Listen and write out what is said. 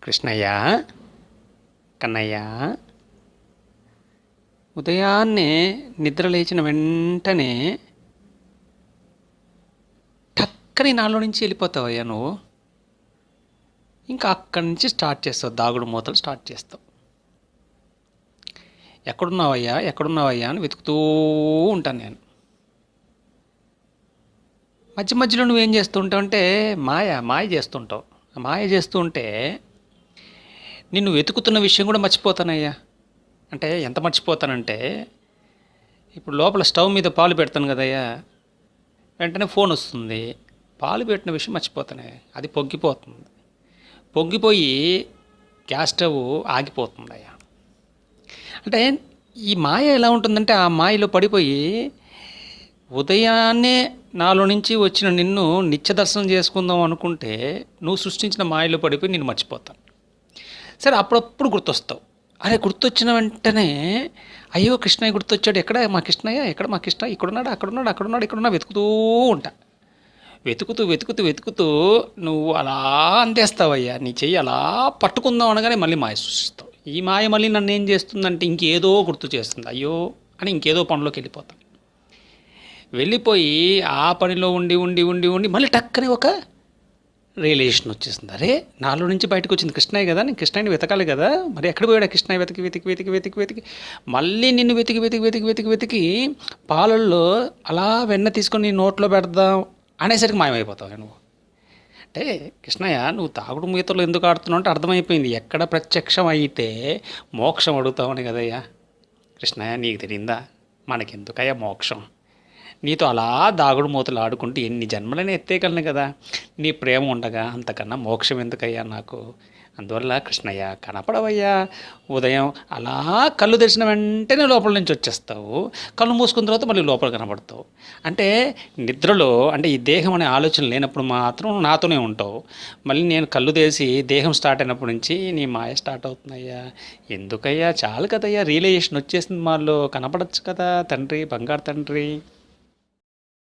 కృష్ణయ్య, కన్నయ్య, ఉదయాన్నే నిద్ర లేచిన వెంటనే టక్కని నాలో నుంచి వెళ్ళిపోతావయ్యా నువ్వు. ఇంకా అక్కడి నుంచి స్టార్ట్ చేస్తావు, దాగుడు మూతలు స్టార్ట్ చేస్తావు. ఎక్కడున్నావయ్యా ఎక్కడున్నావయ్యా అని వెతుకుతూ ఉంటాను నేను. మధ్య మధ్యలో నువ్వేం చేస్తూ ఉంటావు అంటే మాయ చేస్తుంటావు. మాయ చేస్తూ ఉంటే నిన్ను వెతుకుతున్న విషయం కూడా మర్చిపోతానయ్యా. అంటే ఎంత మర్చిపోతానంటే, ఇప్పుడు లోపల స్టవ్ మీద పాలు పెడతాను కదయ్యా, వెంటనే ఫోన్ వస్తుంది, పాలు పెట్టిన విషయం మర్చిపోతానే. అది పొంగిపోతుంది, పొంగిపోయి గ్యాస్ స్టవ్ ఆగిపోతుంది అయ్యా. అంటే ఈ మాయ ఎలా ఉంటుందంటే, ఆ మాయలో పడిపోయి ఉదయాన్నే నాలో నుంచి వచ్చిన నిన్ను నిత్య దర్శనం చేసుకుందాం అనుకుంటే, నువ్వు సృష్టించిన మాయలో పడిపోయి నిన్ను మర్చిపోతాను. సరే, అప్పుడప్పుడు గుర్తొస్తావు. అరే, గుర్తొచ్చిన వెంటనే అయ్యో కృష్ణయ్య గుర్తొచ్చాడు, ఎక్కడ మా కృష్ణయ్య, ఎక్కడ మా కృష్ణ, ఇక్కడున్నాడు ఇక్కడున్నా వెతుకుతూ ఉంటా. వెతుకుతూ నువ్వు అలా అందేస్తావయ్యా. నీ చెయ్యి అలా పట్టుకుందాం అనగానే మళ్ళీ మాయ సృష్టిస్తావు. ఈ మాయ మళ్ళీ నన్ను ఏం చేస్తుందంటే, ఇంకేదో గుర్తు చేస్తుంది. అయ్యో అని ఇంకేదో పనిలోకి వెళ్ళిపోయి ఆ పనిలో ఉండి మళ్ళీ టక్కని ఒక రియలైజేషన్ వచ్చేసింది. అరే, నాలో నుంచి బయటకు వచ్చింది కృష్ణయ్య కదా, నేను కృష్ణయ్యని వెతకాలి కదా, మరి ఎక్కడ పోయాడు కృష్ణయ్య? వెతికి మళ్ళీ నిన్ను వెతికి పాలల్లో అలా వెన్న తీసుకొని నోట్లో పెడదాం అనేసరికి మాయమైపోతావు నువ్వు. అంటే కృష్ణయ్య, నువ్వు తాగుడు మీతలో ఎందుకు ఆడుతున్నావు అంటే అర్థమైపోయింది. ఎక్కడ ప్రత్యక్షం అయితే మోక్షం అడుగుతావని కదయ్యా. కృష్ణయ్య, నీకు తెలియందా, మనకెందుకయ్యా మోక్షం? నీతో అలా దాగుడు మూతలు ఆడుకుంటూ ఎన్ని జన్మలని ఎత్తేయగలను కదా. నీ ప్రేమ ఉండగా అంతకన్నా మోక్షం ఎందుకయ్యా నాకు? అందువల్ల కృష్ణయ్య, కనపడవయ్యా. ఉదయం అలా కళ్ళు తెరిచిన వెంటనే లోపల నుంచి వచ్చేస్తావు, కళ్ళు మూసుకున్న తర్వాత మళ్ళీ లోపల కనపడతావు. అంటే నిద్రలో, అంటే ఈ దేహం అనే ఆలోచన లేనప్పుడు మాత్రం నాతోనే ఉంటావు. మళ్ళీ నేను కళ్ళు తెరిచి దేహం స్టార్ట్ అయినప్పటి నుంచి నీ మాయ స్టార్ట్ అవుతుందయ్యా. ఎందుకయ్యా? చాలు కదయ్యా, రియలైజేషన్ వచ్చేసింది, మాలో కనపడచ్చు కదా తండ్రి, బంగారు తండ్రి.